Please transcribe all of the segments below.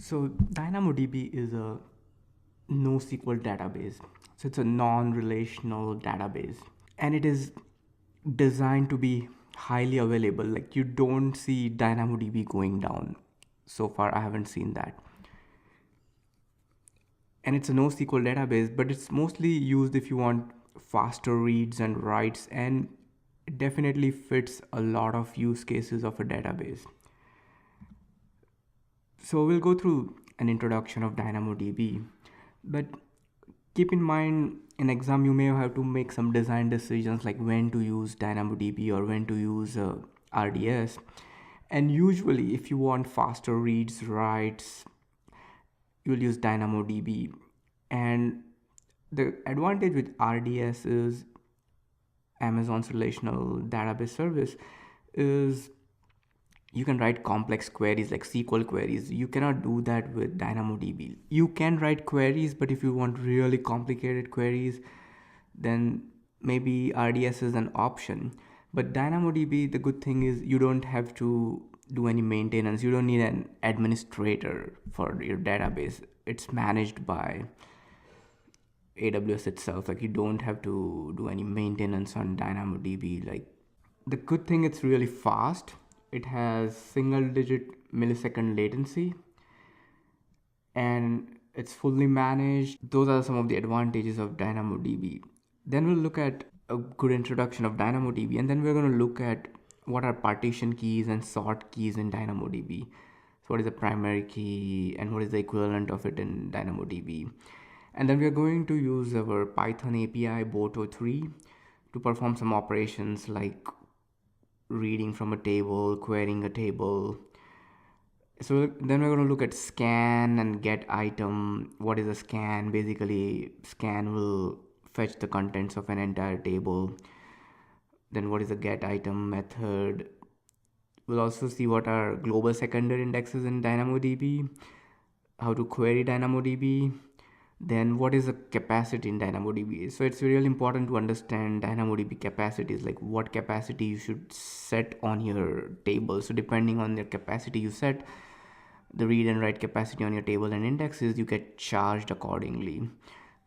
So DynamoDB is a NoSQL database. So it's a non-relational database, and it is designed to be highly available. Like you don't see DynamoDB going down. So far, I haven't seen that. And it's a NoSQL database, but it's mostly used if you want faster reads and writes, and it definitely fits a lot of use cases of a database. So we'll go through an introduction of DynamoDB, but keep in mind in exam you may have to make some design decisions like when to use DynamoDB or when to use RDS. And usually if you want faster reads, writes, you'll use DynamoDB. And the advantage with RDS is Amazon's relational database service is you can write complex queries like SQL queries. You cannot do that with DynamoDB. You can write queries, but if you want really complicated queries, then maybe RDS is an option. But DynamoDB, the good thing is you don't have to do any maintenance. You don't need an administrator for your database. It's managed by AWS itself. Like you don't have to do any maintenance on DynamoDB. Like the good thing, it's really fast. It has single-digit millisecond latency, and it's fully managed. Those are some of the advantages of DynamoDB. Then we'll look at a good introduction of DynamoDB, and then we're going to look at what are partition keys and sort keys in DynamoDB. So what is the primary key and what is the equivalent of it in DynamoDB. And then we're going to use our Python API Boto3 to perform some operations like reading from a table, querying a table. So then we're going to look at scan and get item. What is a scan? Basically, scan will fetch the contents of an entire table. Then what is a get item method? We'll also see what are global secondary indexes in DynamoDB, how to query DynamoDB. Then what is a capacity in DynamoDB? So it's really important to understand DynamoDB capacities, like what capacity you should set on your table. So depending on the capacity you set, the read and write capacity on your table and indexes, you get charged accordingly.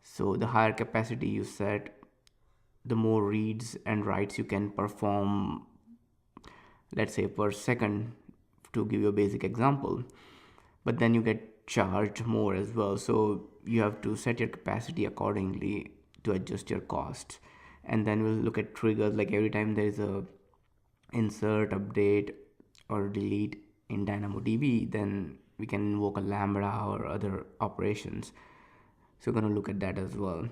So the higher capacity you set, the more reads and writes you can perform, let's say per second, to give you a basic example. But then you get charged more as well. So you have to set your capacity accordingly to adjust your cost. And then we'll look at triggers, like every time there is a insert, update, or delete in DynamoDB, then we can invoke a Lambda or other operations. So we're going to look at that as well.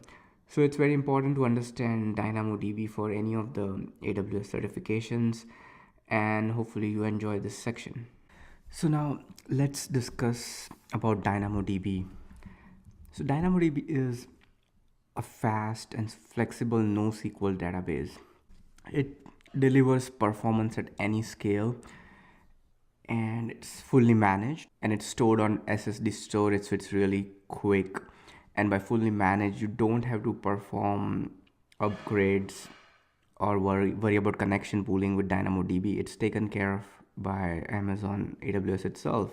So it's very important to understand DynamoDB for any of the AWS certifications, and hopefully you enjoy this section. So now let's discuss about DynamoDB. So DynamoDB is a fast and flexible NoSQL database. It delivers performance at any scale, and it's fully managed, and it's stored on SSD storage, so it's really quick. And by fully managed, you don't have to perform upgrades or worry about connection pooling with DynamoDB. It's taken care of by Amazon AWS itself.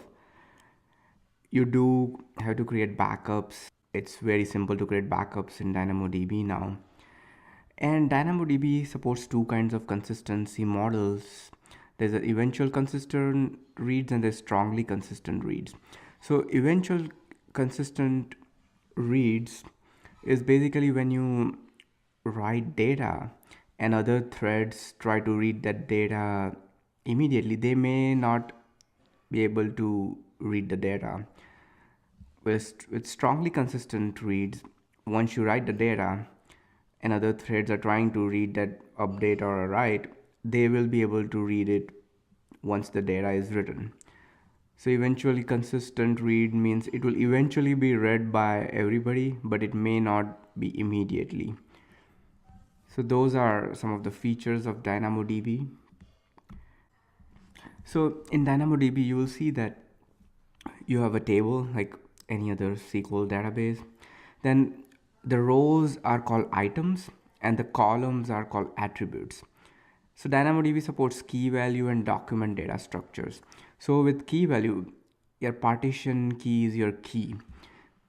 You do have to create backups. It's very simple to create backups in DynamoDB now. And DynamoDB supports two kinds of consistency models. There's an eventual consistent reads and there's strongly consistent reads. So eventual consistent reads is basically when you write data and other threads try to read that data immediately. They may not be able to read the data. With strongly consistent reads, once you write the data and other threads are trying to read that update or a write, they will be able to read it once the data is written. So eventually consistent read means it will eventually be read by everybody, but it may not be immediately. So those are some of the features of DynamoDB. So in DynamoDB, you will see that you have a table like any other SQL database. Then the rows are called items and the columns are called attributes. So DynamoDB supports key value and document data structures. So with key value, your partition key is your key.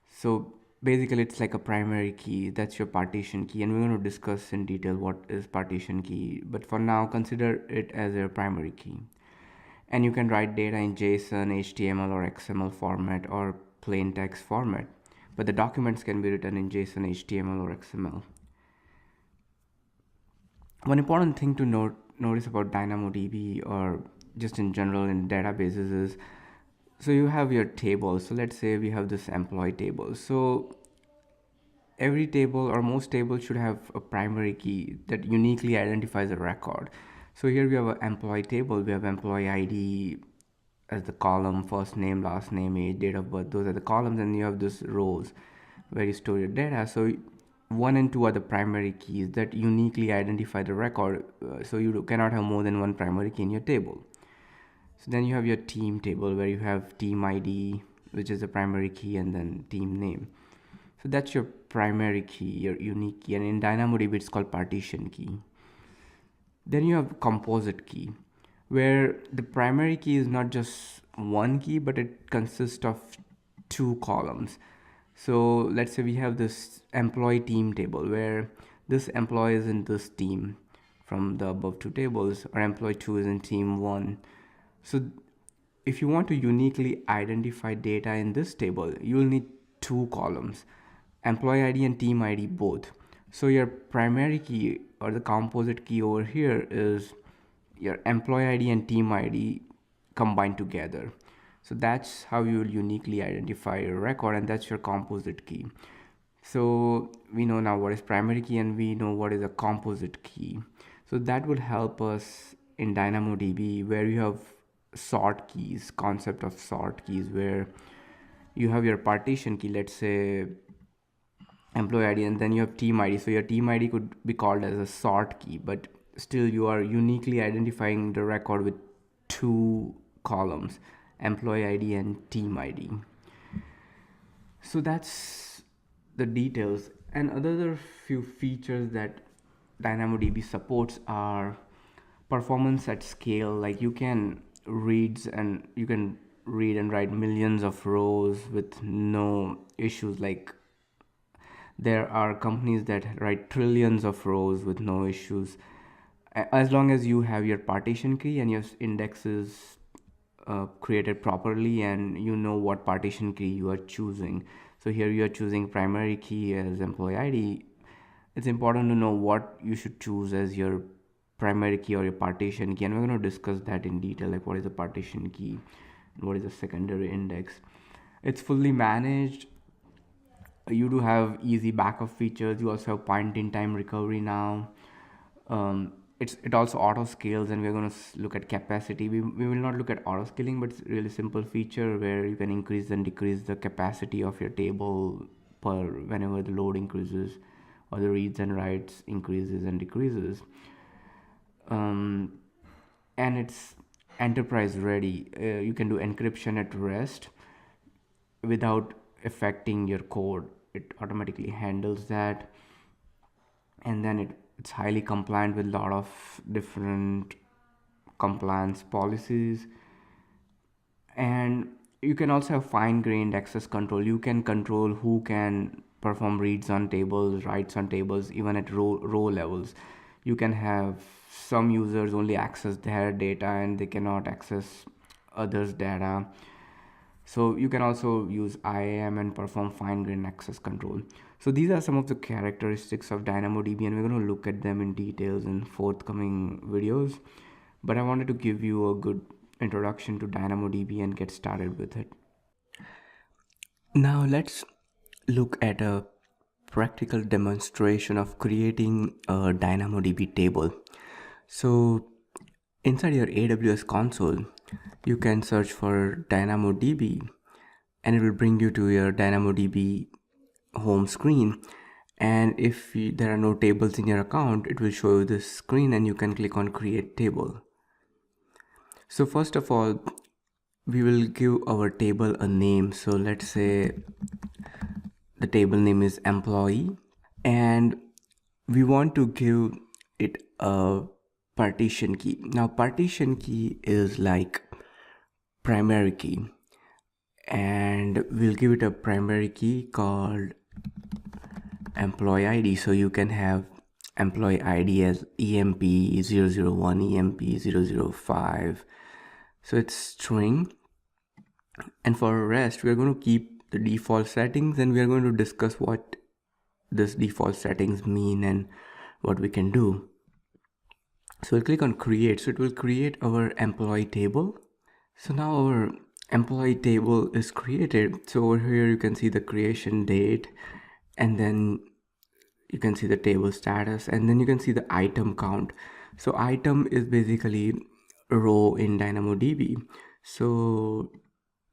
So basically it's like a primary key, that's your partition key, and we're going to discuss in detail what is partition key, but for now consider it as your primary key. And you can write data in JSON, HTML or XML format or plain text format, but the documents can be written in JSON, HTML or XML. One important thing to notice about DynamoDB or just in general in databases is, so you have your table. So let's say we have this employee table. So every table or most tables should have a primary key that uniquely identifies a record. So here we have an employee table. We have employee ID as the column, first name, last name, age, date of birth. Those are the columns, and you have this rows where you store your data. So 1 and 2 are the primary keys that uniquely identify the record. So you cannot have more than one primary key in your table. So then you have your team table where you have team ID, which is the primary key, and then team name. So that's your primary key, your unique key, and in DynamoDB it's called partition key. Then you have composite key, where the primary key is not just one key, but it consists of 2 columns. So let's say we have this employee team table where this employee is in this team from the above 2 tables, or employee 2 is in team 1. So if you want to uniquely identify data in this table, you will need 2 columns, employee ID and team ID both. So your primary key or the composite key over here is your employee ID and team ID combined together. So that's how you will uniquely identify your record, and that's your composite key. So we know now what is primary key and we know what is a composite key. So that would help us in DynamoDB, where you have sort keys, concept of sort keys, where you have your partition key, let's say employee ID, and then you have team ID. So your team ID could be called as a sort key, but still you are uniquely identifying the record with 2 columns, employee ID and team ID. So that's the details. And other few features that DynamoDB supports are performance at scale. Like you can read and write millions of rows with no issues. Like there are companies that write trillions of rows with no issues, as long as you have your partition key and your indexes created properly and you know what partition key you are choosing. So here you are choosing primary key as employee ID. It's important to know what you should choose as your primary key or your partition key, and we're going to discuss that in detail, like what is a partition key and what is a secondary index. It's fully managed. You do have easy backup features. You also have point in time recovery now. It also auto scales, and we're going to look at capacity. We will not look at auto scaling, but it's a really simple feature where you can increase and decrease the capacity of your table per whenever the load increases or the reads and writes increases and decreases. And it's enterprise ready. You can do encryption at rest without affecting your code. It automatically handles that, and then it's highly compliant with a lot of different compliance policies. And you can also have fine-grained access control. You can control who can perform reads on tables, writes on tables, even at row levels. You can have some users only access their data and they cannot access others' data. So you can also use IAM and perform fine-grained access control. So these are some of the characteristics of DynamoDB, and we're going to look at them in details in forthcoming videos. But I wanted to give you a good introduction to DynamoDB and get started with it. Now let's look at a practical demonstration of creating a DynamoDB table. So inside your AWS console, you can search for DynamoDB and it will bring you to your DynamoDB home screen. And if there are no tables in your account, it will show you this screen and you can click on create table. So first of all, we will give our table a name. So let's say the table name is employee, and we want to give it a partition key. Now partition key is like primary key, and we'll give it a primary key called employee ID. So you can have employee ID as EMP001, EMP005. So it's string. And for rest, we're going to keep the default settings, and we are going to discuss what this default settings mean and what we can do. So we'll click on create. So it will create our employee table. So now our employee table is created. So over here you can see the creation date, and then you can see the table status, and then you can see the item count. So item is basically row in DynamoDB. So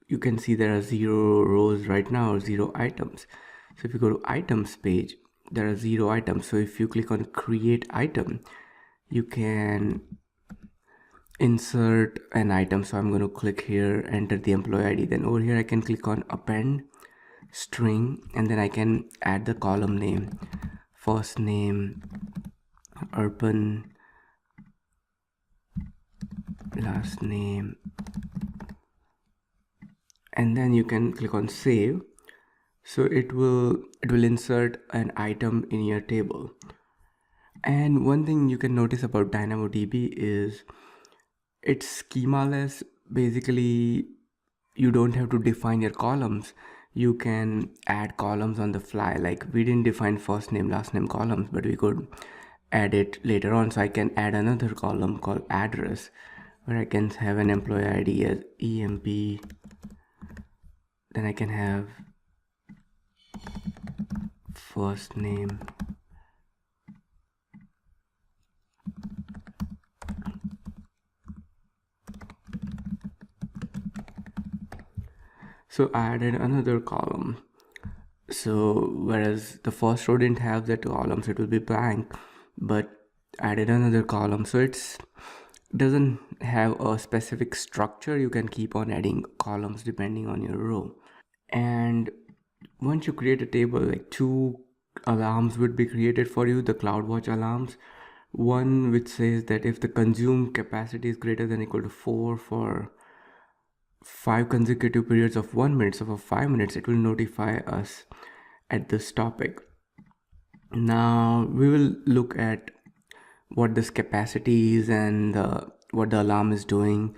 you can see there are 0 rows right now, or 0 items. So if you go to items page, there are 0 items. So if you click on create item, you can insert an item. So I'm going to click here, enter the employee ID. Then over here I can click on append string, and then I can add the column name, first name, urban, last name, and then you can click on save. So it will insert an item in your table. And one thing you can notice about DynamoDB is it's schemaless. Basically, you don't have to define your columns. You can add columns on the fly. Like we didn't define first name, last name columns, but we could add it later on. So I can add another column called address, where I can have an employee ID as EMP. Then I can have first name, so I added another column. So whereas the first row didn't have that column, so it will be blank, but added another column. So it's doesn't have a specific structure. You can keep on adding columns depending on your row. And once you create a table, like 2 alarms would be created for you, the CloudWatch alarms. One which says that if the consume capacity is greater than or equal to 4 for 5 consecutive periods of 1 minute, so for 5 minutes it will notify us at this topic. Now we will look at what this capacity is, and what the alarm is doing,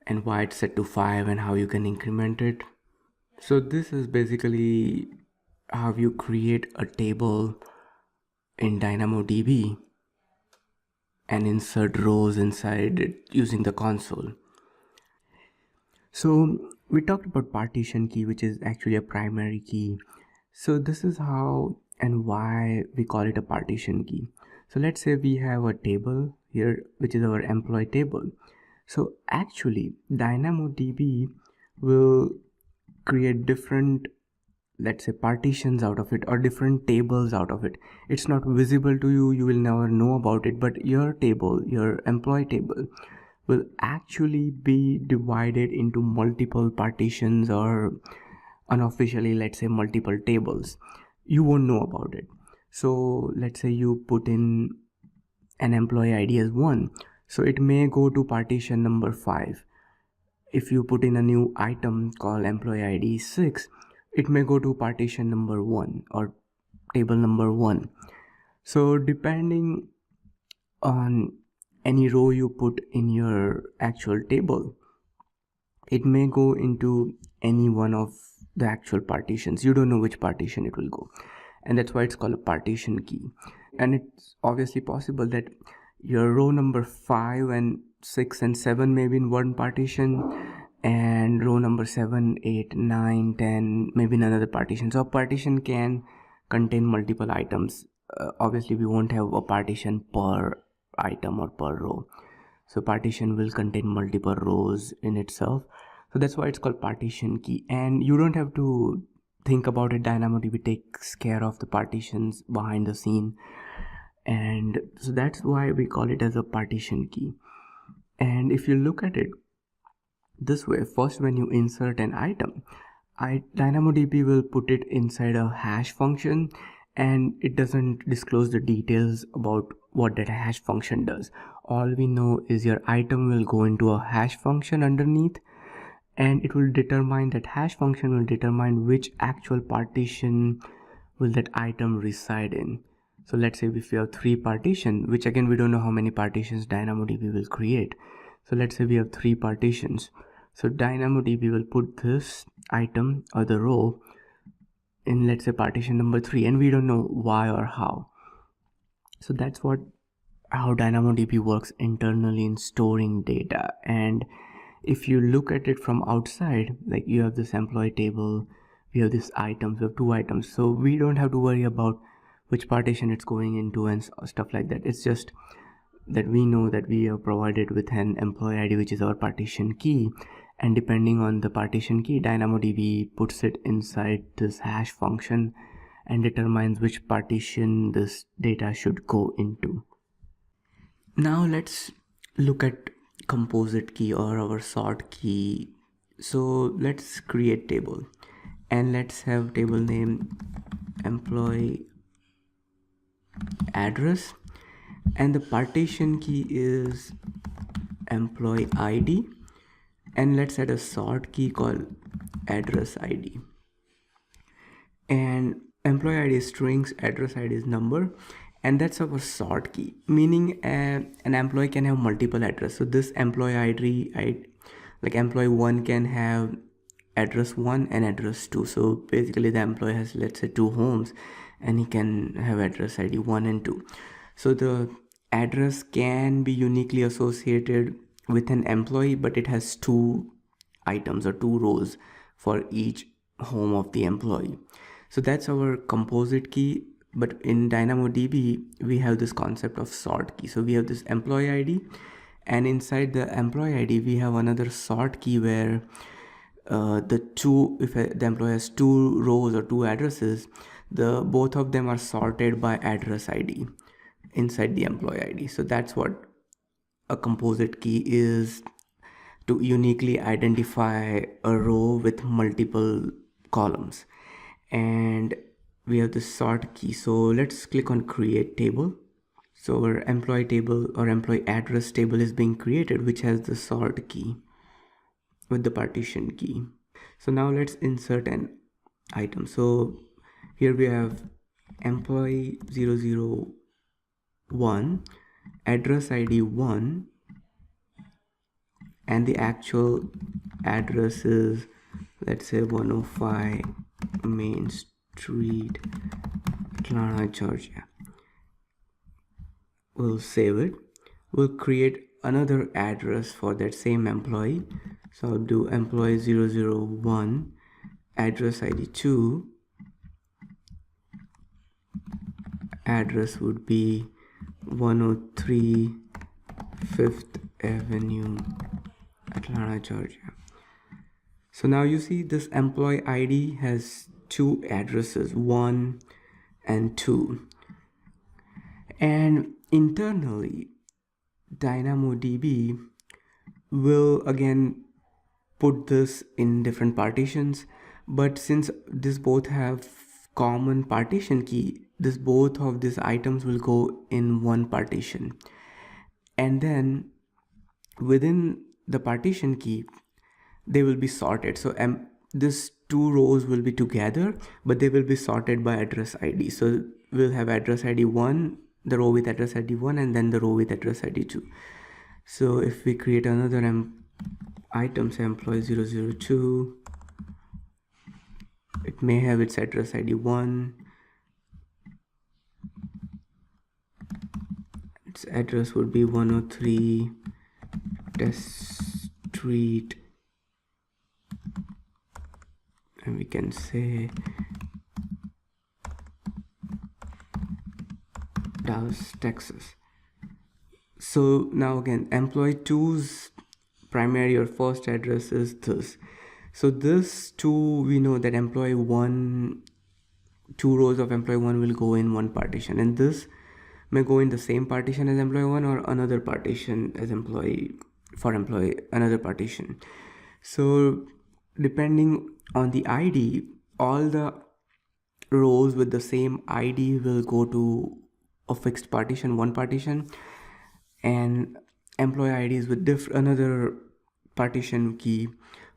and why it's set to 5, and how you can increment it. So this is basically how you create a table in DynamoDB and insert rows inside it using the console. So we talked about partition key, which is actually a primary key. So this is how and why we call it a partition key. So let's say we have a table here, which is our employee table. So actually DynamoDB will create different, let's say, partitions out of it, or different tables out of it. It's not visible to you, you will never know about it, but your table, your employee table, will actually be divided into multiple partitions, or unofficially, let's say, multiple tables. You won't know about it. So let's say you put in an employee ID as 1, so it may go to partition number 5. If you put in a new item called employee ID 6, it may go to partition number 1 or table number 1. So depending on any row you put in your actual table, it may go into any one of the actual partitions. You don't know which partition it will go, and that's why it's called a partition key. And it's obviously possible that your row number 5 and 6 and 7 may be in one partition, and row number 7, 8, 9, 10 maybe in another partition. So a partition can contain multiple items. Obviously we won't have a partition per item or per row. So partition will contain multiple rows in itself. So that's why it's called partition key. And you don't have to think about it. DynamoDB takes care of the partitions behind the scene. And so that's why we call it as a partition key. And if you look at it this way, first when you insert an item, DynamoDB will put it inside a hash function, and it doesn't disclose the details about what that hash function does. All we know is your item will go into a hash function underneath, and it will determine, that hash function will determine which actual partition will that item reside in. So let's say if we have 3 partitions, which again we don't know how many partitions DynamoDB will create. So let's say we have 3 partitions. So DynamoDB will put this item or the row in, let's say, partition number 3, and we don't know why or how. So that's how DynamoDB works internally in storing data. And if you look at it from outside, like you have this employee table, we have this items, we have 2 items, so we don't have to worry about which partition it's going into and stuff like that. It's just that we know that we are provided with an employee ID, which is our partition key, and depending on the partition key, DynamoDB puts it inside this hash function and determines which partition this data should go into. Now let's look at composite key or our sort key. So let's create table, and let's have table name employee address, and the partition key is employee ID, and let's add a sort key called address ID. And employee ID is strings, address ID is number, and that's our sort key, meaning an employee can have multiple addresses. So this employee ID, like employee 1 can have address 1 and address 2. So basically the employee has, let's say, 2 homes, and he can have address ID 1 and 2. So the address can be uniquely associated with an employee, but it has 2 items or 2 rows for each home of the employee. So that's our composite key. But in DynamoDB, we have this concept of sort key. So we have this employee ID, and inside the employee ID, we have another sort key where if the employee has 2 rows or 2 addresses, both of them are sorted by address ID inside the employee ID. So that's what a composite key is, to uniquely identify a row with multiple columns. And we have the sort key. So let's click on create table. So our employee table or employee address table is being created, which has the sort key with the partition key. So now let's insert an item. So here we have employee 001, address ID 1, and the actual address is, let's say, 105 Main Street, Atlanta, Georgia. We'll save it. We'll create another address for that same employee. So I'll do employee 001, address ID 2, address would be 103 5th Avenue, Atlanta, Georgia. So now you see this employee ID has 2 addresses, 1 and 2. And internally, DynamoDB will again put this in different partitions, but since this both have common partition key, both of these items will go in one partition, and then within the partition key they will be sorted. So this 2 rows will be together, but they will be sorted by address ID. So we'll have address ID 1, the row with address ID 1, and then the row with address ID 2. So if we create another item, say employee 002, it may have its address ID 1, its address would be 103 Test Street, and we can say Dallas, Texas. So now again, employee 2's primary or first address is this. So this 2, we know that employee 1, 2 rows of employee 1 will go in one partition, and this may go in the same partition as employee 1 or another partition as another partition. So depending on the ID, all the rows with the same ID will go to a fixed partition, one partition, and employee IDs with another partition key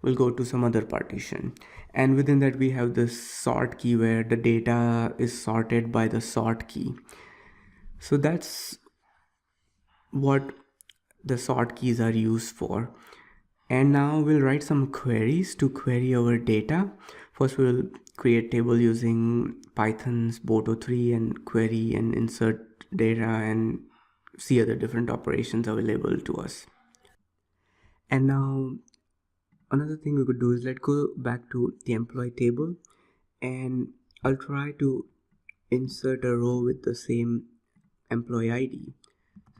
we'll go to some other partition, and within that we have this sort key where the data is sorted by the sort key. So that's what the sort keys are used for. And now we'll write some queries to query our data. First we'll create table using Python's boto3 and query and insert data and see other different operations available to us. And now another thing we could do is let's go back to the employee table, and I'll try to insert a row with the same employee ID.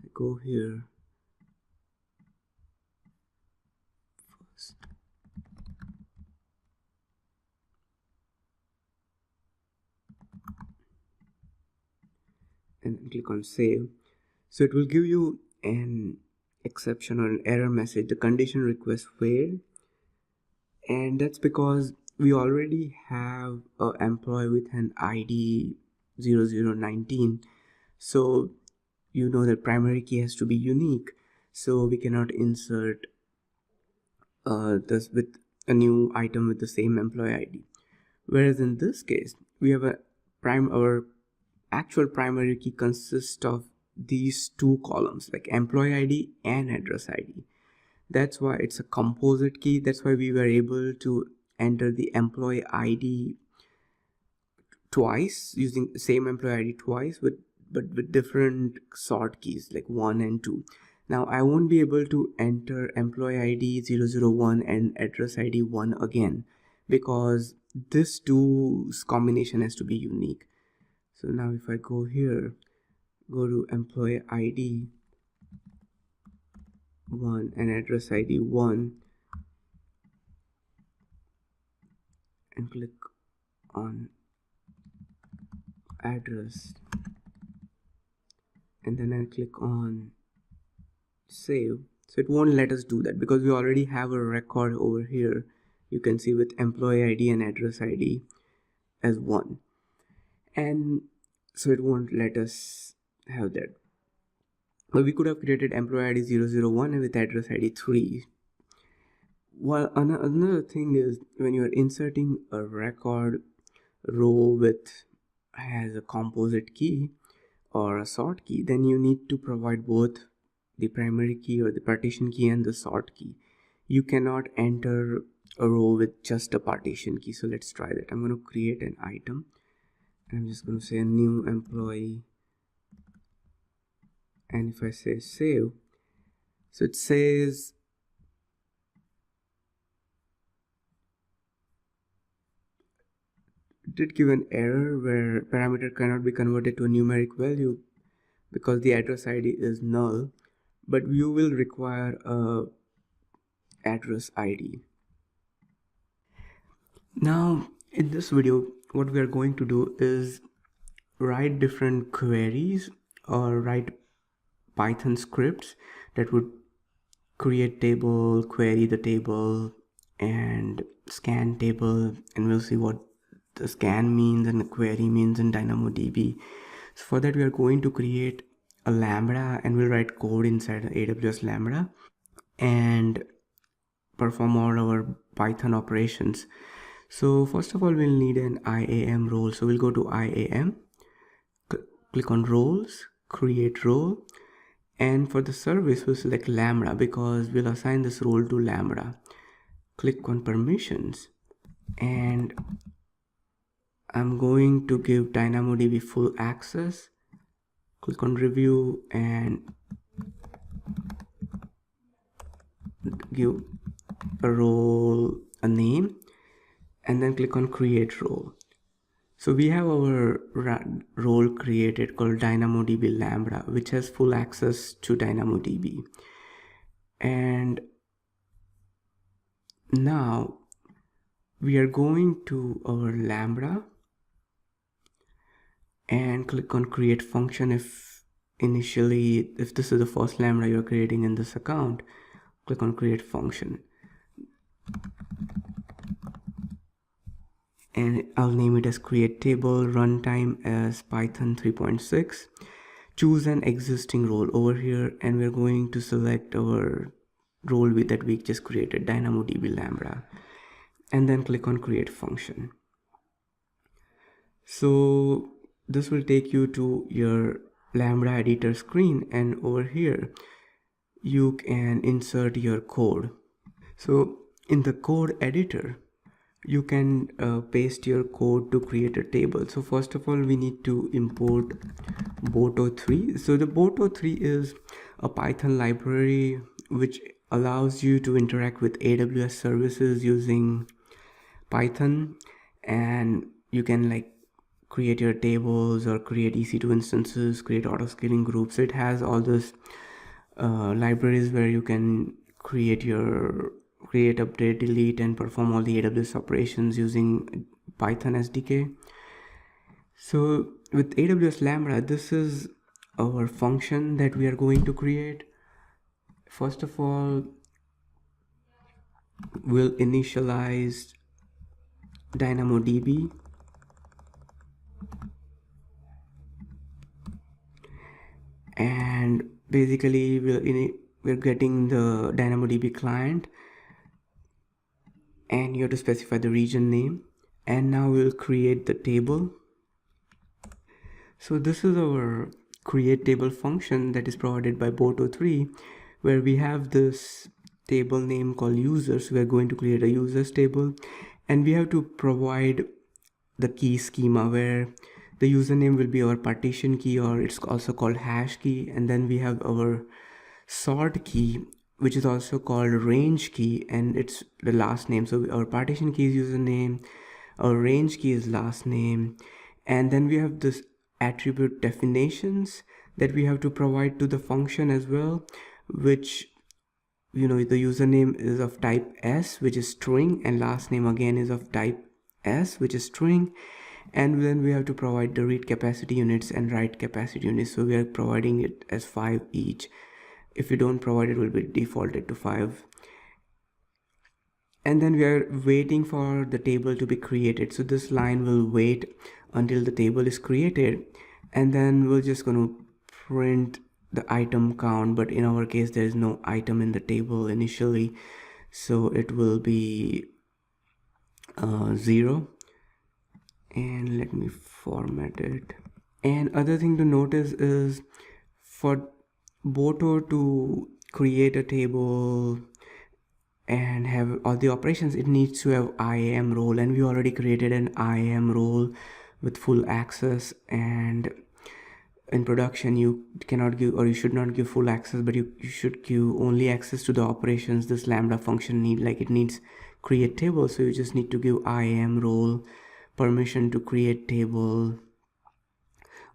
So go here first. And click on save. So it will give you an exception or an error message, the condition request failed, and that's because we already have an employee with an ID 0019. So you know that primary key has to be unique, so we cannot insert this with a new item with the same employee ID. Whereas in this case we have our actual primary key consists of these two columns, like employee ID and address ID. That's why it's a composite key. That's why we were able to enter the employee ID twice, using the same employee ID twice, but with different sort keys like 1 and 2. Now I won't be able to enter employee ID 001 and address ID 1 again, because this two combination has to be unique. So now if I go here, go to employee ID 1 and address ID 1 and click on address, and then I click on save. So it won't let us do that because we already have a record over here, you can see, with employee ID and address ID as 1, and so it won't let us have that. But we could have created employee ID 001 with address ID 3. Well, another thing is when you are inserting a record row with has a composite key or a sort key, then you need to provide both the primary key or the partition key and the sort key. You cannot enter a row with just a partition key. So let's try that. I'm going to create an item. I'm just going to say a new employee, and if I say save, so it says it did give an error where parameter cannot be converted to a numeric value because the address ID is null, but you will require a address ID. Now in this video what we are going to do is write different queries or write Python scripts that would create table, query the table, and scan table, and we'll see what the scan means and the query means in DynamoDB. So for that we are going to create a Lambda, and we'll write code inside AWS Lambda and perform all our Python operations. So first of all we'll need an IAM role. So we'll go to IAM, click on roles, create role, and for the service we'll select Lambda because we'll assign this role to Lambda. Click on permissions, and I'm going to give DynamoDB full access. Click on review and give a role a name, and then click on create role. So we have our role created called DynamoDB Lambda, which has full access to DynamoDB. And now we are going to our Lambda and click on create function. If this is the first Lambda you're creating in this account, click on create function, and I'll name it as create table, runtime as Python 3.6, choose an existing role over here, and we're going to select our role that we just created, DynamoDB Lambda, and then click on create function. So this will take you to your Lambda editor screen, and over here you can insert your code. So in the code editor, you can paste your code to create a table. So first of all, we need to import Boto3. So the Boto3 is a Python library which allows you to interact with AWS services using Python, and you can like create your tables or create EC2 instances, create auto-scaling groups. So it has all those libraries where you can create, update, delete, and perform all the AWS operations using Python SDK. So with AWS Lambda, this is our function that we are going to create. First of all, we'll initialize DynamoDB, and basically we're getting the DynamoDB client, and you have to specify the region name, and now we'll create the table. So this is our create table function that is provided by Boto3, where we have this table name called users. We are going to create a users table, and we have to provide the key schema where the username will be our partition key, or it's also called hash key, and then we have our sort key, which is also called range key, and it's the last name. So our partition key is username, our range key is last name, and then we have this attribute definitions that we have to provide to the function as well, which, the username is of type S, which is string, and last name again is of type S, which is string. And then we have to provide the read capacity units and write capacity units. So we are providing it as 5 each. If you don't provide it, will be defaulted to 5. And then we are waiting for the table to be created. So this line will wait until the table is created, and then we're just going to print the item count. But in our case, there is no item in the table initially, so it will be 0. And let me format it. And other thing to notice is, for Boto to create a table and have all the operations, it needs to have IAM role, and we already created an IAM role with full access. And in production, you cannot give, or you should not give full access, but you should give only access to the operations this Lambda function it needs create table. So you just need to give IAM role permission to create table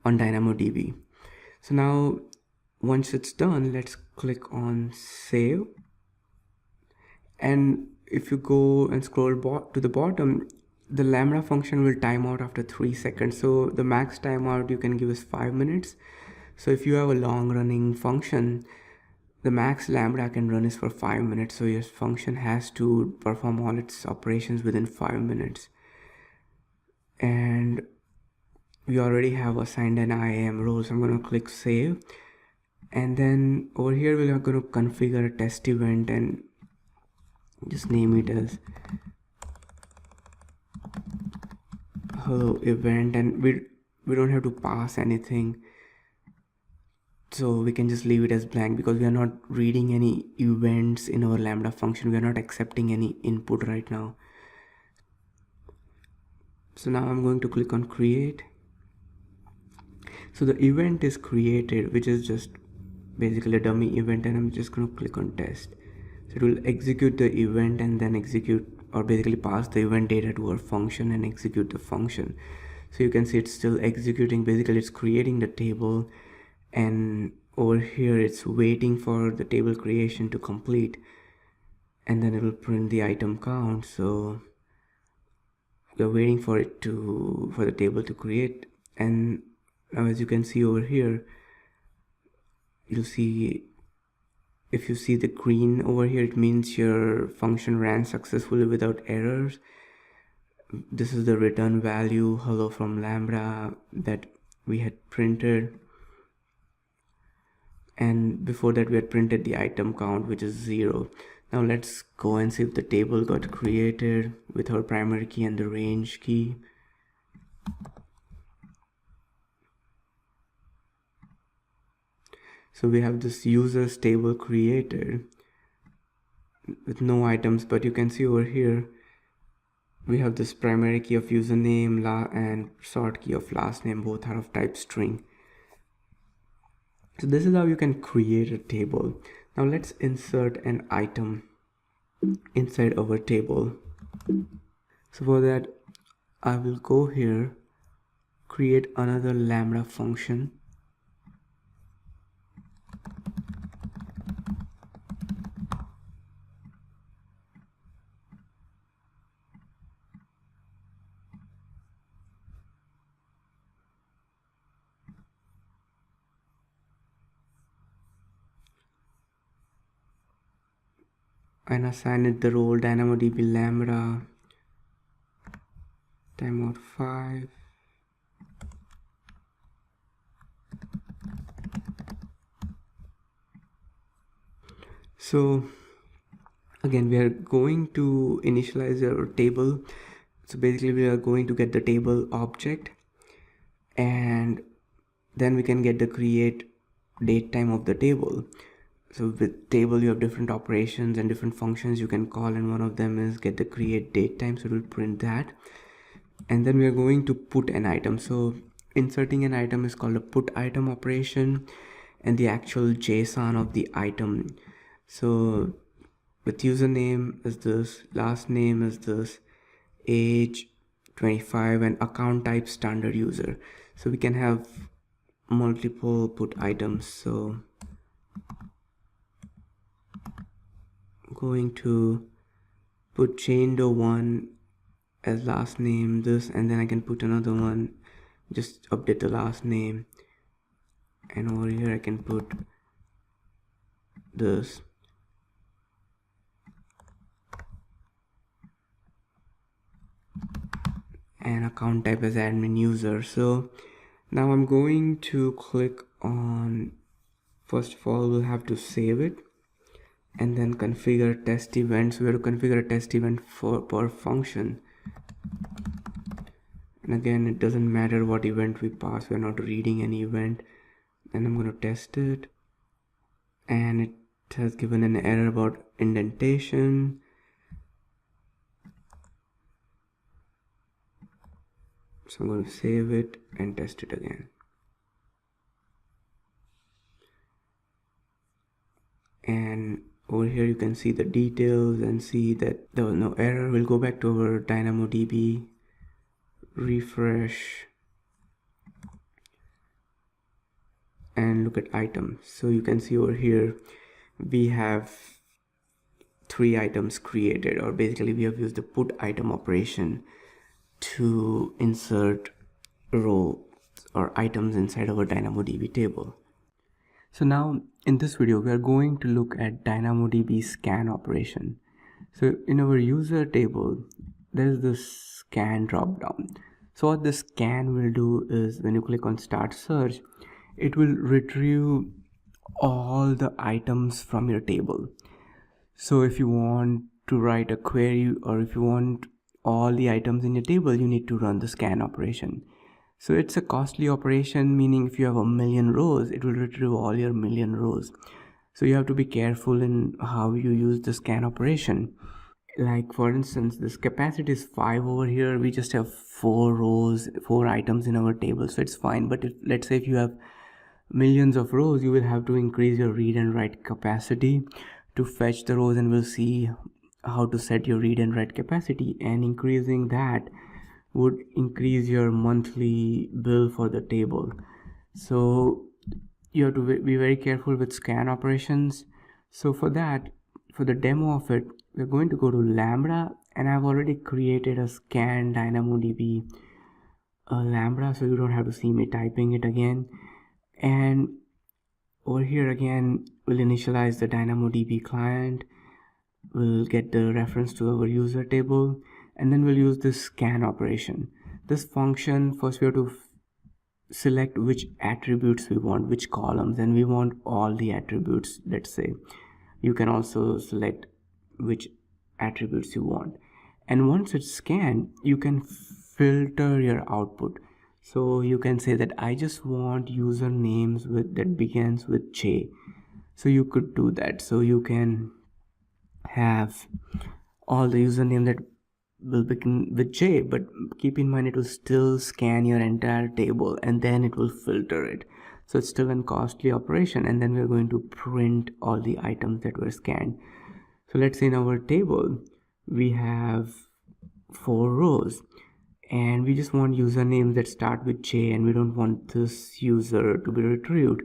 on DynamoDB. So now once it's done, let's click on save. And if you go and scroll to the bottom, the Lambda function will time out after 3 seconds. So the max timeout you can give is 5 minutes. So if you have a long running function, the max Lambda can run is for 5 minutes. So your function has to perform all its operations within 5 minutes. And we already have assigned an IAM role, so I'm going to click save. And then over here we are going to configure a test event and just name it as hello event, and we don't have to pass anything, so we can just leave it as blank because we are not reading any events in our Lambda function. We are not accepting any input right now. So now I'm going to click on create. So the event is created, which is just basically a dummy event, and I'm just going to click on test. So it will execute the event and then execute, or basically pass the event data to our function and execute the function. So you can see it's still executing. Basically it's creating the table, and over here it's waiting for the table creation to complete, and then it will print the item count. So we're waiting for it for the table to create. And now as you can see over here, you'll see, if you see the green over here, it means your function ran successfully without errors. This is the return value hello from Lambda that we had printed. and before that we had printed the item count, which is 0. Now let's go and see if the table got created with our primary key and the range key. So we have this users table created with no items, but you can see over here we have this primary key of username and sort key of last name, both are of type string. So this is how you can create a table. Now let's insert an item inside our table. So for that I will go here, create another lambda function, and assign it the role DynamoDB lambda timeout 5. So again we are going to initialize our table. So basically we are going to get the table object, and then we can get the create date time of the table. So with table you have different operations and different functions you can call, and one of them is get the create date time, so it will print that. And then we are going to put an item. So inserting an item is called a put item operation, and the actual JSON of the item. So with username is this, last name is this, age 25, and account type standard user. So we can have multiple put items. So going to put chain.1 as last name this, and then I can put another one, just update the last name, and over here I can put this, and account type as admin user. So now I'm going to click on, first of all we'll have to save it and then configure test events. We have to configure a test event per function, and again it doesn't matter what event we pass, we're not reading any event. And I'm going to test it, and it has given an error about indentation. So I'm going to save it and test it again, and over here you can see the details and see that there was no error. We'll go back to our DynamoDB, refresh, and look at items. So you can see over here we have 3 items created, or basically we have used the put item operation to insert rows or items inside our DynamoDB table. So now in this video we are going to look at DynamoDB scan operation. So in our user table there is this scan drop down. So what this scan will do is, when you click on start search, it will retrieve all the items from your table. So if you want to write a query, or if you want all the items in your table, you need to run the scan operation. So it's a costly operation, meaning if you have 1,000,000 rows, it will retrieve all your 1,000,000 rows. So you have to be careful in how you use the scan operation. Like for instance, this capacity is 5 over here, we just have 4 rows, 4 items in our table, so it's fine. But let's say if you have millions of rows, you will have to increase your read and write capacity to fetch the rows, and we'll see how to set your read and write capacity. And increasing that would increase your monthly bill for the table. So you have to be very careful with scan operations. So for that, for the demo of it, we're going to go to lambda, and I've already created a scan DynamoDB lambda, so you don't have to see me typing it again. And over here again we'll initialize the DynamoDB client, we'll get the reference to our user table, and then we'll use this scan operation. This function, first we have to select which attributes we want, which columns, and we want all the attributes. Let's say you can also select which attributes you want, and once it's scanned you can filter your output. So you can say that I just want usernames with that begins with J. So you could do that. So you can have all the username that will begin with J, but keep in mind it will still scan your entire table and then it will filter it. So it's still a costly operation, and then we're going to print all the items that were scanned. So let's say in our table we have 4 rows and we just want usernames that start with J, and we don't want this user to be retrieved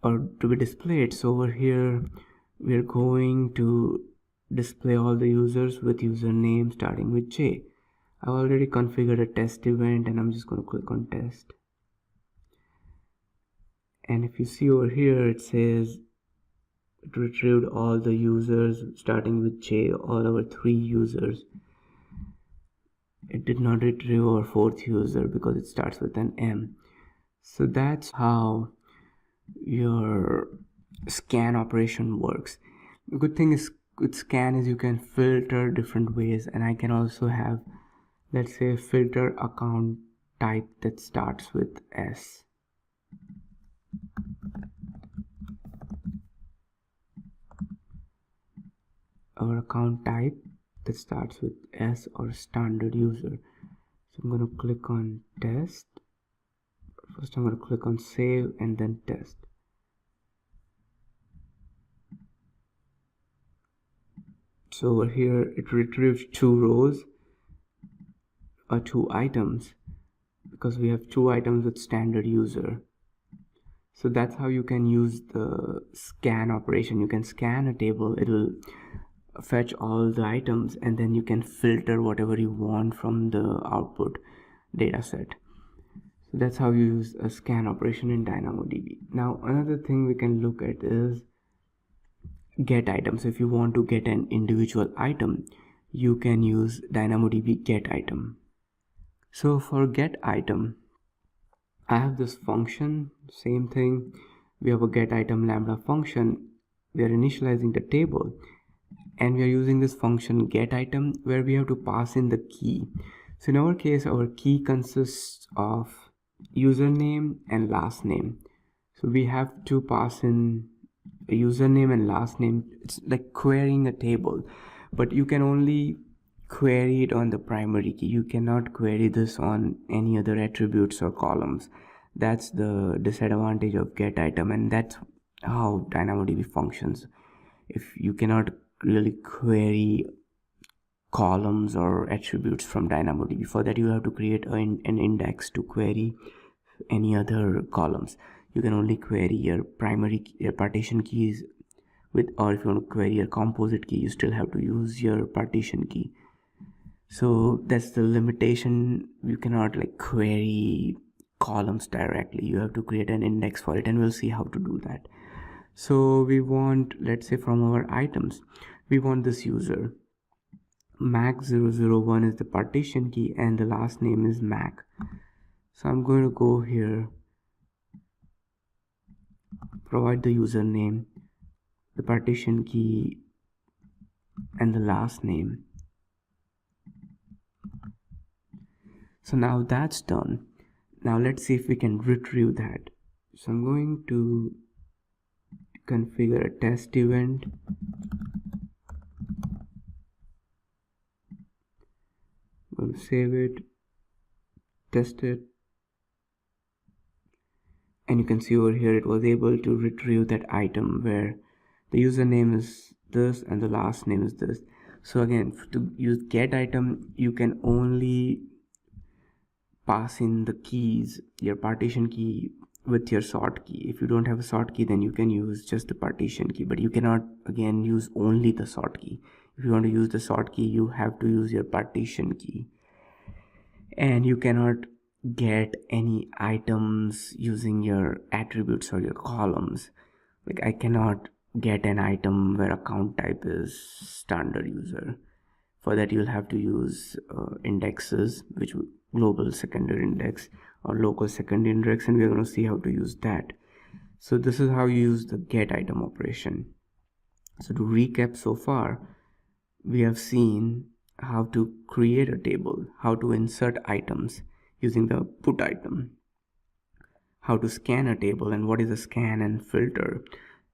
or to be displayed. So over here we're going to display all the users with username starting with J. I've already configured a test event and I'm just going to click on test. And if you see over here, it says it retrieved all the users starting with J, all our 3 users. It did not retrieve our 4th user because it starts with an M. So that's how your scan operation works. The good thing is with scan is you can filter different ways, and I can also have, let's say, filter account type that starts with S. Our account type that starts with S or standard user. So I'm going to click on test. First I'm going to click on save and then test. So over here it retrieves 2 rows or 2 items because we have 2 items with standard user. So that's how you can use the scan operation. You can scan a table, it will fetch all the items, and then you can filter whatever you want from the output data set. So that's how you use a scan operation in DynamoDB. Now another thing we can look at is GetItems. If you want to get an individual item, you can use DynamoDB GetItem. So for GetItem, I have this function, same thing. We have a GetItem lambda function. We are initializing the table, and we are using this function GetItem where we have to pass in the key. So in our case, our key consists of username and last name. So we have to pass in a username and last name. It's like querying a table, but you can only query it on the primary key. You cannot query this on any other attributes or columns. That's the disadvantage of GetItem, and that's how DynamoDB functions. If you cannot really query columns or attributes from DynamoDB, for that you have to create an index to query any other columns. You can only query your partition keys with, or if you want to query your composite key, you still have to use your partition key. So that's the limitation. You cannot like query columns directly. You have to create an index for it, and we'll see how to do that. So we want, let's say from our items, we want this user. Mac001 is the partition key and the last name is Mac. So I'm going to go here, provide the username, the partition key, and the last name. So now that's done. Now let's see if we can retrieve that. So I'm going to configure a test event. I'm going to save it, test it, and you can see over here it was able to retrieve that item where the username is this and the last name is this. So again, to use GetItem, you can only pass in the keys, your partition key with your sort key. If you don't have a sort key, then you can use just the partition key, but you cannot again use only the sort key. If you want to use the sort key, you have to use your partition key, and you cannot get any items using your attributes or your columns. Like I cannot get an item where account type is standard user. For that you'll have to use indexes, which global secondary index, or local secondary index, and we're going to see how to use that. So this is how you use the get item operation. So to recap, so far we have seen how to create a table, how to insert items using the put item, how to scan a table and what is a scan and filter,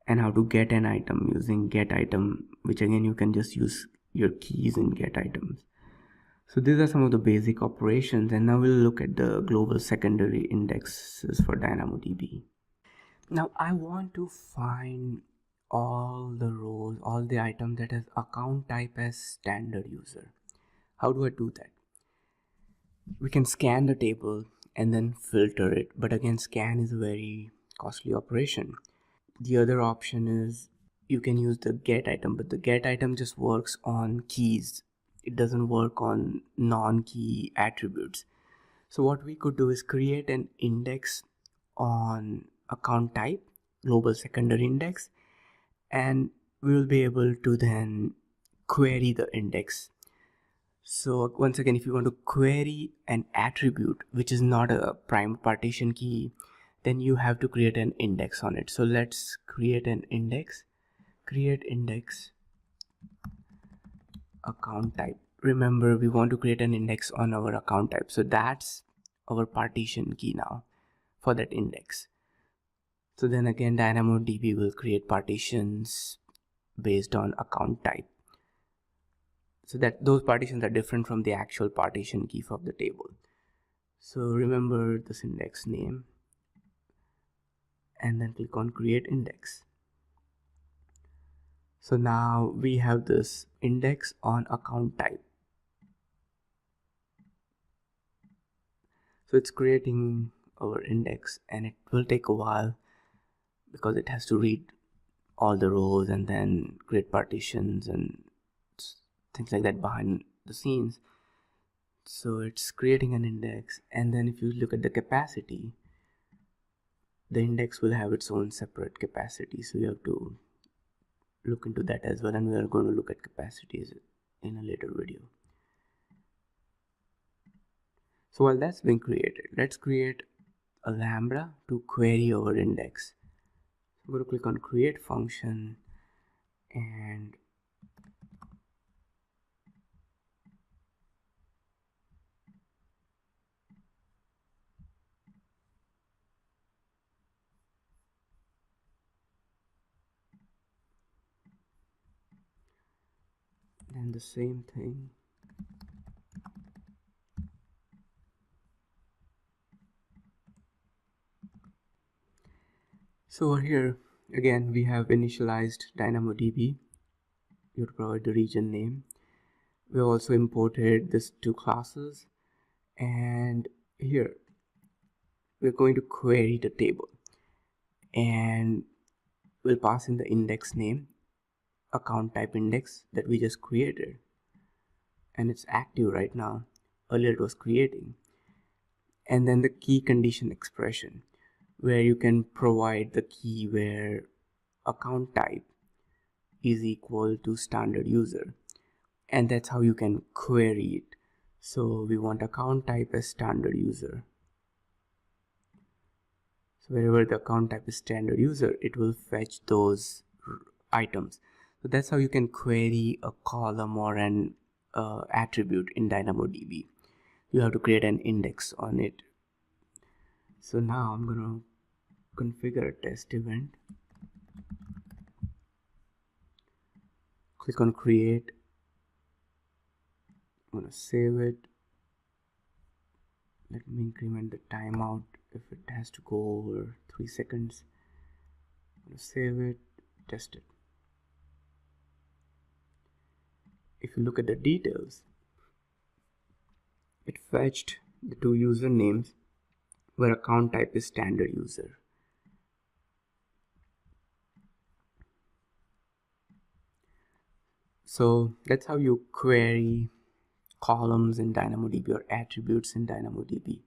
and how to get an item using get item, which again you can just use your keys in get items. So these are some of the basic operations, and now we'll look at the global secondary indexes for DynamoDB. Now I want to find all the rows, all the items that has account type as standard user. How do I do that? We can scan the table and then filter it, but again scan is a very costly operation. The other option is you can use the get item, but the get item just works on keys. It doesn't work on non-key attributes. So what we could do is create an index on account type, global secondary index, and we will be able to then query the index. So once again, if you want to query an attribute which is not a prime partition key, then you have to create an index on it. So let's create an index. Create index account type. Remember, we want to create an index on our account type, so that's our partition key now for that index. So then again, DynamoDB will create partitions based on account type, so that those partitions are different from the actual partition key of the table. So remember this index name and then click on create index. So now we have this index on account type. So it's creating our index, and it will take a while because it has to read all the rows and then create partitions and things like that behind the scenes. So it's creating an index, and then if you look at the capacity, the index will have its own separate capacity, so you have to look into that as well, and we are going to look at capacities in a later video. So while that's being created, let's create a lambda to query our index. I'm going to click on create function, and then the same thing. So over here again we have initialized DynamoDB. You have to provide the region name. We also imported these two classes, and here we're going to query the table, and we'll pass in the index name, account type index that we just created, and it's active right now. Earlier it was creating. And then the key condition expression, where you can provide the key where account type is equal to standard user, and that's how you can query it. So we want account type as standard user. So wherever the account type is standard user, it will fetch those items. So that's how you can query a column or an attribute in DynamoDB. You have to create an index on it. So now I'm going to configure a test event. Click on create. I'm going to save it. Let me increment the timeout if it has to go over 3 seconds. I'm going to save it, test it. If you look at the details, it fetched the two usernames where account type is standard user. So that's how you query columns in DynamoDB or attributes in DynamoDB,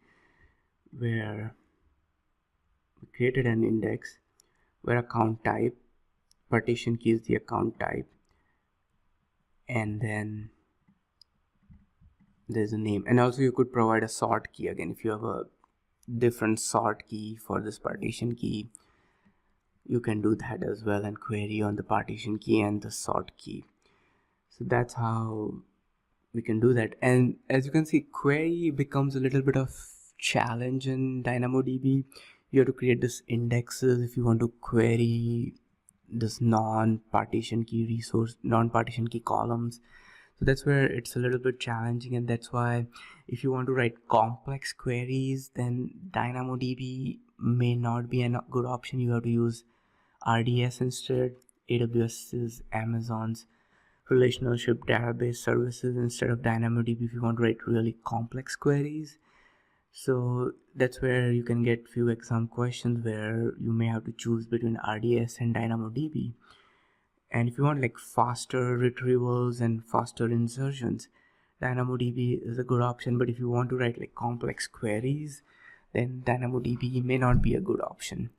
where we created an index where account type, partition key is the account type, and then there's a name. And also you could provide a sort key again if you have a different sort key for this partition key, you can do that as well and query on the partition key and the sort key. So that's how we can do that. And as you can see, query becomes a little bit of challenge in DynamoDB. You have to create this indexes if you want to query this non-partition key resource, non-partition key columns. So that's where it's a little bit challenging, and that's why if you want to write complex queries, then DynamoDB may not be a good option. You have to use RDS instead, AWS's, Amazon's relationship database services instead of DynamoDB if you want to write really complex queries. So that's where you can get few exam questions where you may have to choose between RDS and DynamoDB. And if you want like faster retrievals and faster insertions, DynamoDB is a good option. But if you want to write like complex queries, then DynamoDB may not be a good option.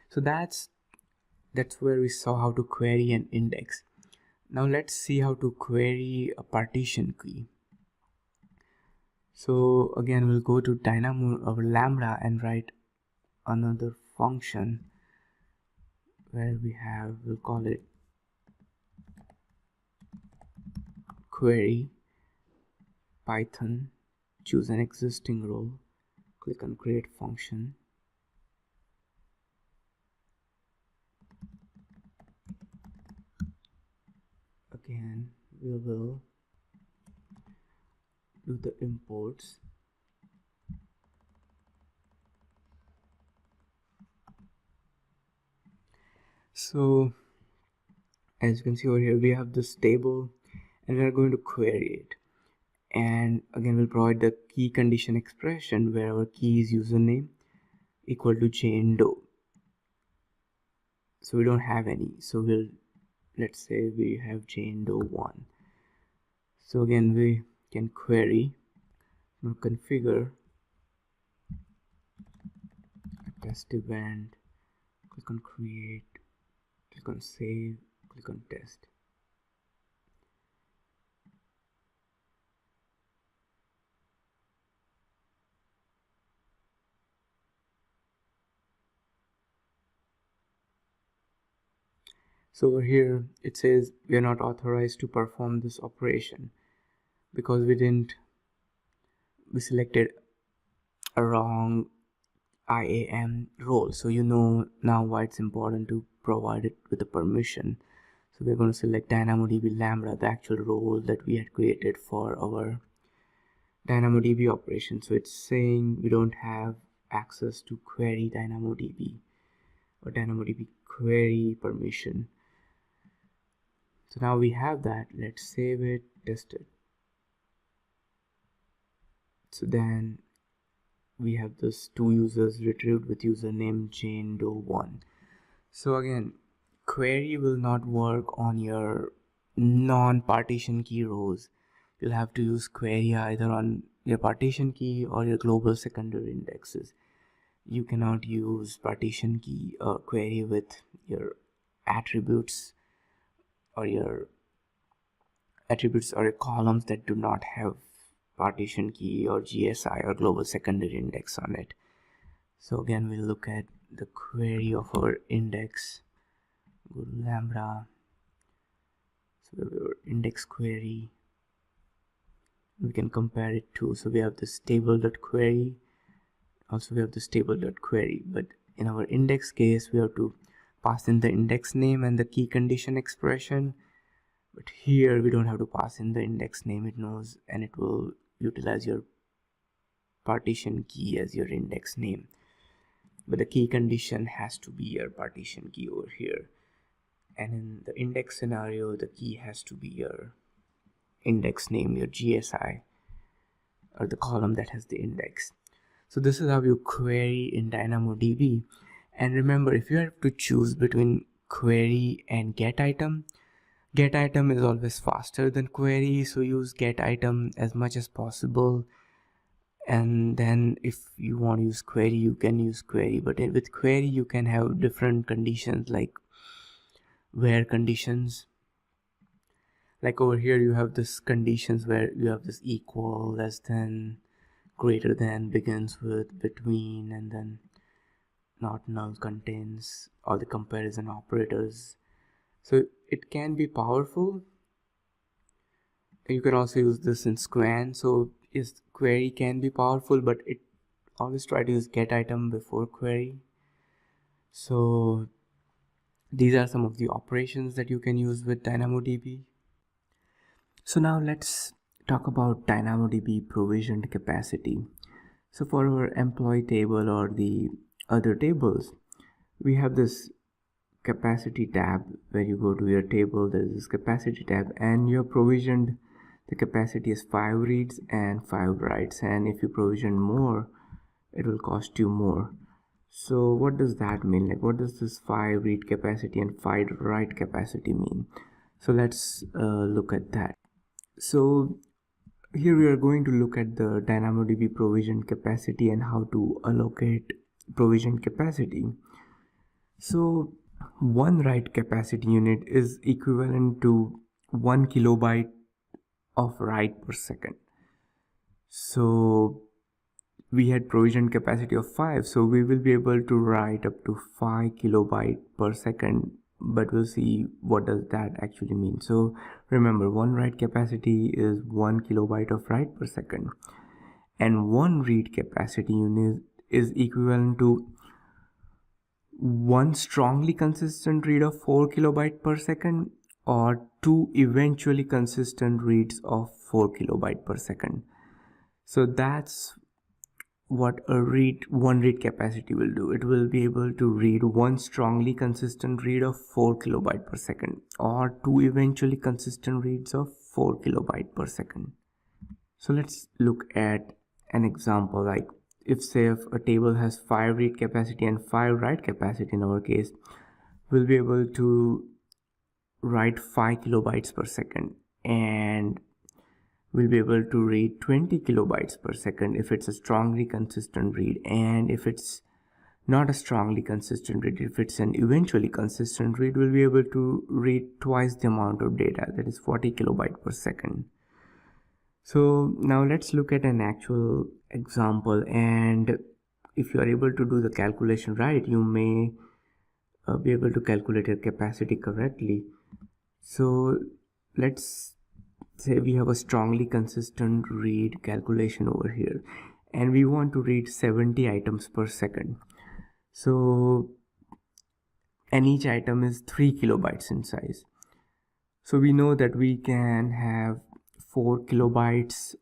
So that's where we saw how to query an index. Now let's see how to query a partition key. So again, we'll go to Dynamo or Lambda and write another function where we'll call it query Python, choose an existing role, click on create function. Again, we will do the imports. So as you can see over here, we have this table and we are going to query it. And again, we'll provide the key condition expression where our key is username equal to Jane Doe. So we don't have any. So let's say we have Jane Doe 1. So again, we can query, we'll configure a test event, click on create, click on save, click on test. So over here it says we are not authorized to perform this operation because we selected a wrong IAM role. So you know now why it's important to provide it with a permission. So we're going to select DynamoDB Lambda, the actual role that we had created for our DynamoDB operation. So it's saying we don't have access to query DynamoDB or DynamoDB query permission. So now we have that. Let's save it, test it. So then we have this 2 users retrieved with username Jane Doe 1. So again, query will not work on your non-partition key rows. You'll have to use query either on your partition key or your global secondary indexes. You cannot use partition key or query with your attributes or your columns that do not have partition key or GSI or global secondary index on it. So again, we'll look at the query of our index. Go to Lambda. So we have our index query. We can compare it to, so we have this table.query. Also we have this table.query, but in our index case we have to pass in the index name and the key condition expression. But here we don't have to pass in the index name. It knows and it will utilize your partition key as your index name. But the key condition has to be your partition key over here. And in the index scenario, the key has to be your index name, your GSI, or the column that has the index. So this is how you query in DynamoDB. And remember, if you have to choose between query and GetItem, GetItem is always faster than query, so use GetItem as much as possible. And then if you want to use query, you can use query. But with query, you can have different conditions like where conditions. Like over here, you have this conditions where you have this equal, less than, greater than begins with, between, and then not null contains all the comparison operators. So it can be powerful. You can also use this in scan. So is query can be powerful, but it always try to use get item before query. So these are some of the operations that you can use with DynamoDB. So now let's talk about DynamoDB provisioned capacity. So for our employee table or the other tables, we have this capacity tab where you go to your table. There's this capacity tab, and you're provisioned the capacity is 5 reads and 5 writes, and if you provision more, it will cost you more. So what does that mean? Like, what does this 5 read capacity and 5 write capacity mean? So let's look at that. So here we are going to look at the DynamoDB provision capacity and how to allocate provision capacity. So one write capacity unit is equivalent to 1 kilobyte of write per second. So we had provision capacity of 5, so we will be able to write up to 5 kilobyte per second, but we'll see what does that actually mean. So remember, one write capacity is 1 kilobyte of write per second, and one read capacity unit is equivalent to one strongly consistent read of 4 kilobyte per second or 2 eventually consistent reads of 4 kilobyte per second. So that's what one read capacity will do. It will be able to read one strongly consistent read of 4 kilobyte per second or 2 eventually consistent reads of 4 kilobyte per second. So let's look at an example. Like, if a table has 5 read capacity and 5 write capacity, in our case, we'll be able to write 5 kilobytes per second, and we'll be able to read 20 kilobytes per second if it's a strongly consistent read. And if it's not a strongly consistent read, if it's an eventually consistent read, we'll be able to read twice the amount of data, that is 40 kilobyte per second. So now let's look at an actual example, and if you are able to do the calculation right, you may be able to calculate your capacity correctly. So let's say we have a strongly consistent read calculation over here, and we want to read 70 items per second. So, and each item is 3 kilobytes in size. So we know that we can have 4 kilobytes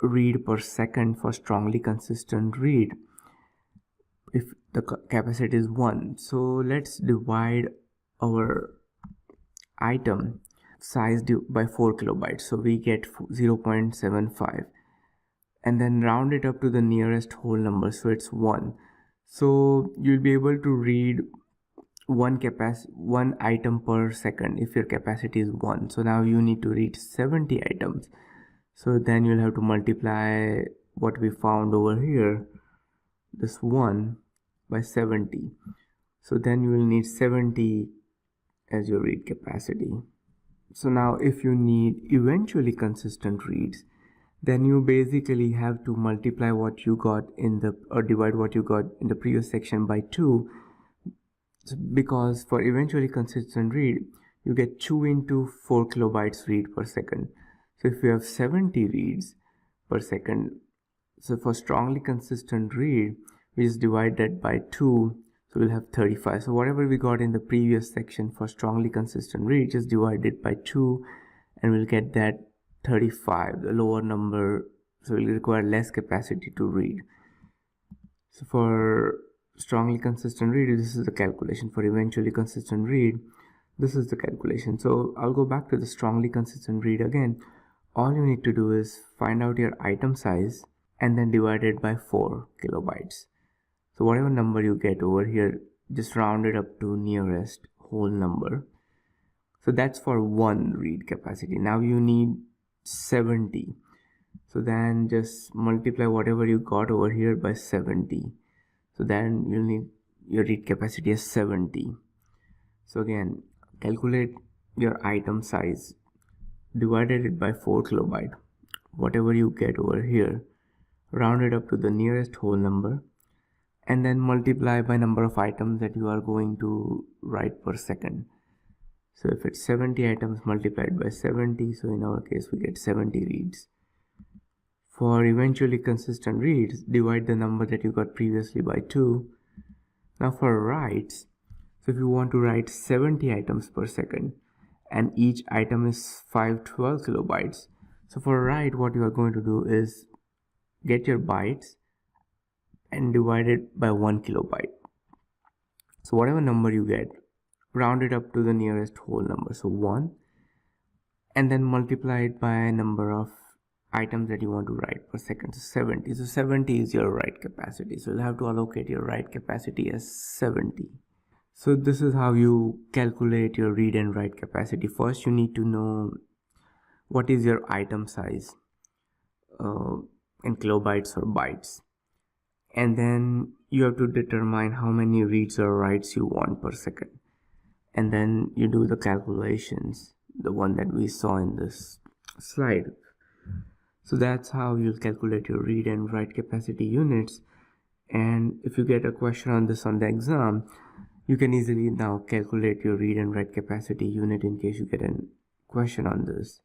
read per second for strongly consistent read if the capacity is 1. So let's divide our item size by 4 kilobytes, so we get 0.75, and then round it up to the nearest whole number, so it's 1. So you'll be able to read one item per second if your capacity is 1. So now you need to read 70 items. So then you'll have to multiply what we found over here, this 1, by 70. So then you will need 70 as your read capacity. So now if you need eventually consistent reads, then you basically have to multiply what you got or divide what you got in the previous section by 2, because for eventually consistent read, you get 2 into 4 kilobytes read per second. So if you have 70 reads per second, so for strongly consistent read, we just divide that by 2, so we'll have 35. So whatever we got in the previous section for strongly consistent read, just divide it by 2, and we'll get that 35, the lower number, so we'll require less capacity to read. So for strongly consistent read, this is the calculation. For eventually consistent read, this is the calculation. So I'll go back to the strongly consistent read again. All you need to do is find out your item size and then divide it by 4 kilobytes. So whatever number you get over here, just round it up to nearest whole number. So that's for one read capacity. Now you need 70. So then just multiply whatever you got over here by 70. So then you'll need your read capacity as 70. So again, calculate your item size, divided it by 4 kilobyte, whatever you get over here, round it up to the nearest whole number, and then multiply by number of items that you are going to write per second. So if it's 70 items multiplied by 70, so in our case we get 70 reads. For eventually consistent reads, divide the number that you got previously by 2. Now for writes, so if you want to write 70 items per second and each item is 512 kilobytes, so for write what you are going to do is get your bytes and divide it by 1 kilobyte. So whatever number you get, round it up to the nearest whole number, so 1, and then multiply it by a number of items that you want to write per second, so 70. So 70 is your write capacity, so you'll have to allocate your write capacity as 70. So this is how you calculate your read and write capacity. First you need to know what is your item size in kilobytes or bytes, and then you have to determine how many reads or writes you want per second, and then you do the calculations, the one that we saw in this slide. So that's how you'll calculate your read and write capacity units. And if you get a question on this on the exam, you can easily now calculate your read and write capacity unit in case you get a question on this.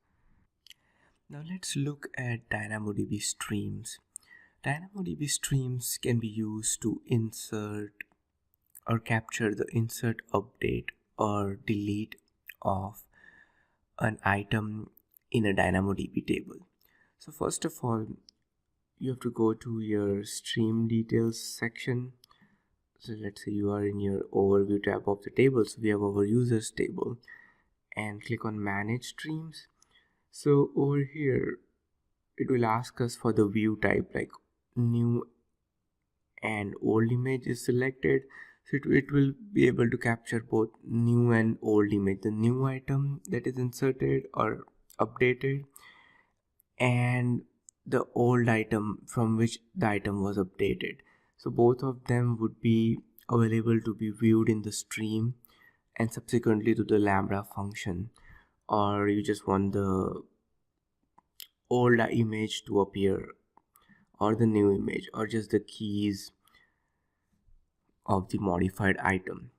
Now let's look at DynamoDB Streams. DynamoDB Streams can be used to insert or capture the insert, update or delete of an item in a DynamoDB table. So first of all, you have to go to your stream details section. So let's say you are in your overview tab of the table. So we have our users table, and click on manage streams. So over here it will ask us for the view type, like new and old image is selected. So it will be able to capture both new and old image, the new item that is inserted or updated, and the old item from which the item was updated. So both of them would be available to be viewed in the stream and subsequently to the Lambda function, or you just want the old image to appear or the new image or just the keys of the modified item.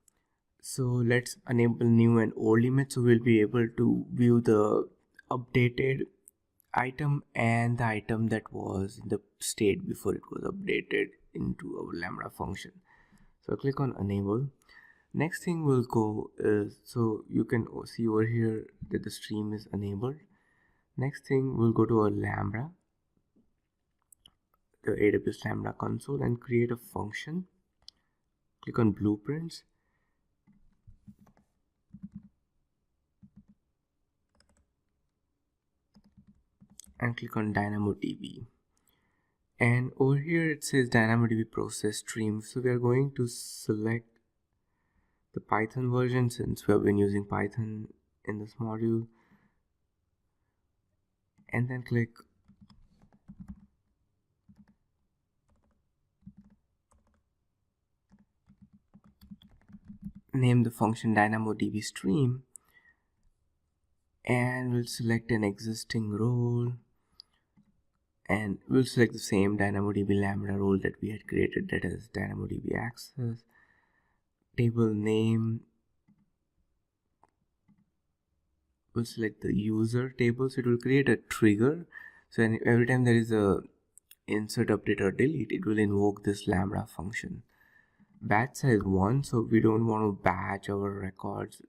So let's enable new and old image, so we'll be able to view the updated item and the item that was in the state before it was updated into our Lambda function. So click on enable. Next thing we'll go is, so you can see over here that the stream is enabled. Next thing we'll go to our Lambda, the AWS Lambda console, and create a function. Click on blueprints, and click on DynamoDB. And over here it says DynamoDB process stream. So we are going to select the Python version since we have been using Python in this module, and then click name the function DynamoDB stream, and we'll select an existing role, and we'll select the same DynamoDB Lambda role that we had created, that is DynamoDB access. Table name, we'll select the user table, so it will create a trigger. So every time there is a insert, update or delete, it will invoke this Lambda function. Batch size 1, so we don't want to batch our records.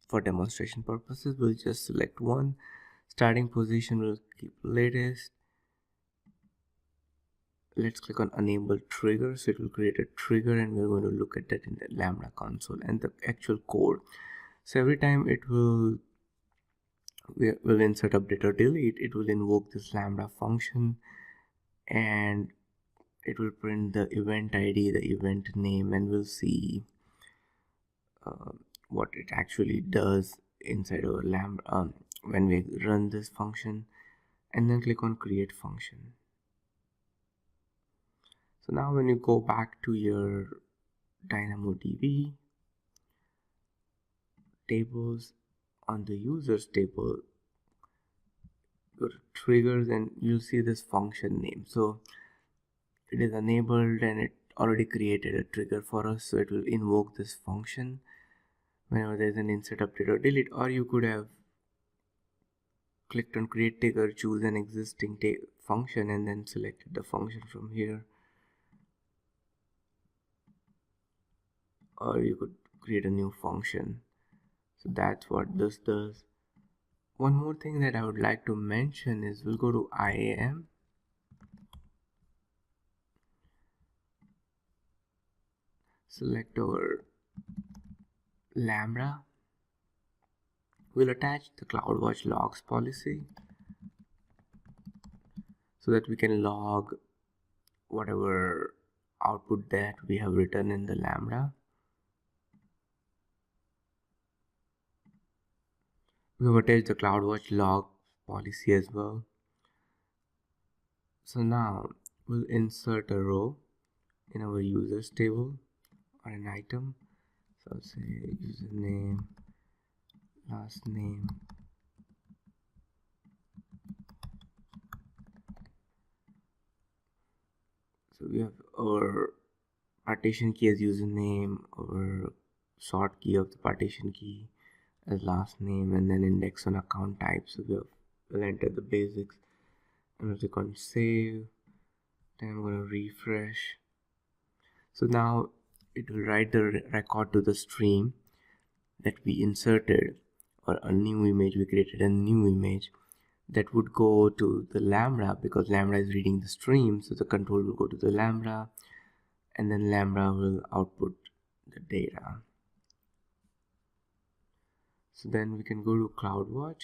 For demonstration purposes, we'll just select 1. Starting position will keep latest. Let's click on enable trigger, so it will create a trigger, and we're going to look at that in the Lambda console and the actual code. So every time it will insert, update or delete, it will invoke this Lambda function, and it will print the event ID, the event name, and we'll see what it actually does inside our Lambda when we run this function, and then click on create function. So now when you go back to your DynamoDB tables, on the users table, your triggers, and you'll see this function name. So it is enabled and it already created a trigger for us, so it will invoke this function whenever there's an insert, update or delete. Or you could have clicked on create trigger, choose an existing function and then selected the function from here, or you could create a new function. So that's what this does. One more thing that I would like to mention is we'll go to IAM, select our Lambda, we'll attach the CloudWatch logs policy so that we can log whatever output that we have written in the Lambda. We have attached the CloudWatch log policy as well. So now we'll insert a row in our users table or an item. So I'll say username, last name, so we have our partition key as username, our sort key of the partition key as last name, and then index on account type. So we'll enter the basics and we'll click on save. Then I'm going to refresh. So now it will write the record to the stream that we inserted, or a new image. We created a new image that would go to the Lambda because Lambda is reading the stream. So the control will go to the Lambda and then Lambda will output the data. So then we can go to CloudWatch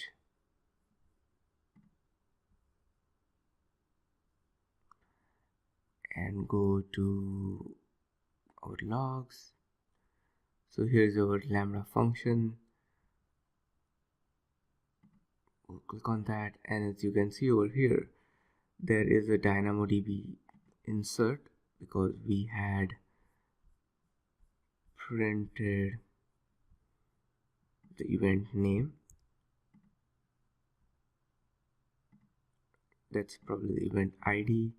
and go to our logs. So here's our Lambda function. We'll click on that, and as you can see over here, there is a DynamoDB insert because we had printed the event name. That's probably the event ID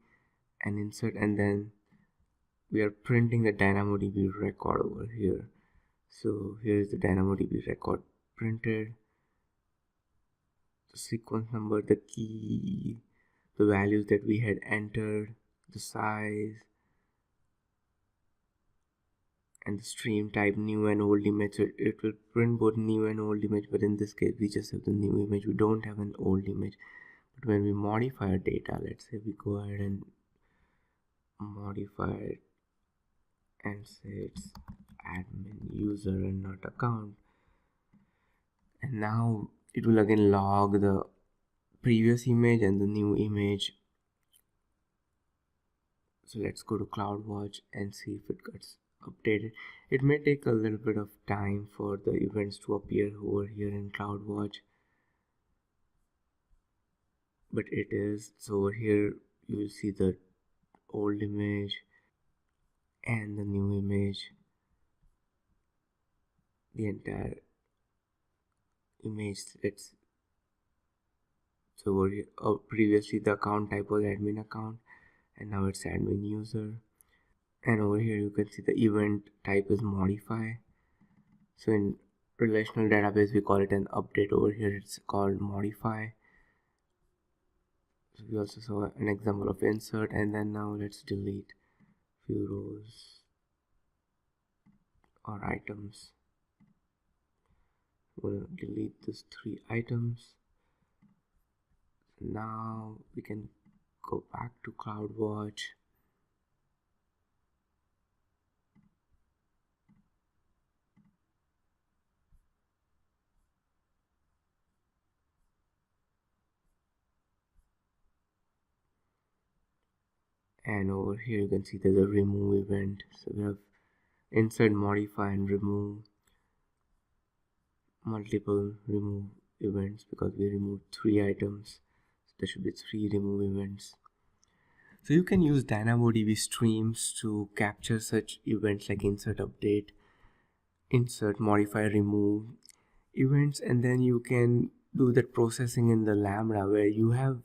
and insert, and then we are printing the DynamoDB record over here. So here is the DynamoDB record printed, the sequence number, the key, the values that we had entered, the size, and the stream type, new and old image. So it will print both new and old image, but in this case we just have the new image, we don't have an old image. But when we modify our data, let's say we go ahead and modify it and say it's admin user and not account, and now it will again log the previous image and the new image. So let's go to CloudWatch and see if it gets updated. It may take a little bit of time for the events to appear over here in CloudWatch, but it is. So over here you will see the old image and the new image, the entire image. Let's so over here, previously the account type was admin account and now it's admin user, and over here you can see the event type is modify. So in relational database we call it an update, over here it's called modify. So we also saw an example of insert, and then now let's delete few rows or items. I'm going to delete these 3 items. Now we can go back to CloudWatch and over here you can see there's a remove event. So we have insert, modify and remove, multiple remove events because we removed 3 items. So there should be 3 remove events. So you can use DynamoDB Streams to capture such events like insert, update, insert, modify, remove events, and then you can do that processing in the Lambda where you have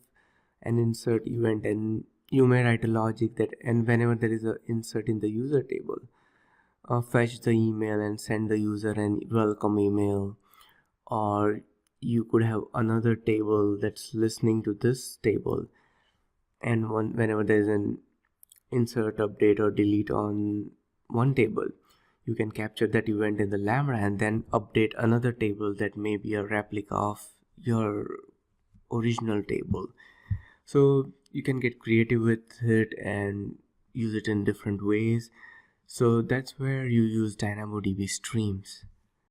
an insert event and you may write a logic that, and whenever there is a insert in the user table, fetch the email and send the user an welcome email. Or you could have another table that's listening to this table, and whenever there is an insert, update, or delete on one table, you can capture that event in the Lambda and then update another table that may be a replica of your original table. So you can get creative with it and use it in different ways. So that's where you use DynamoDB Streams.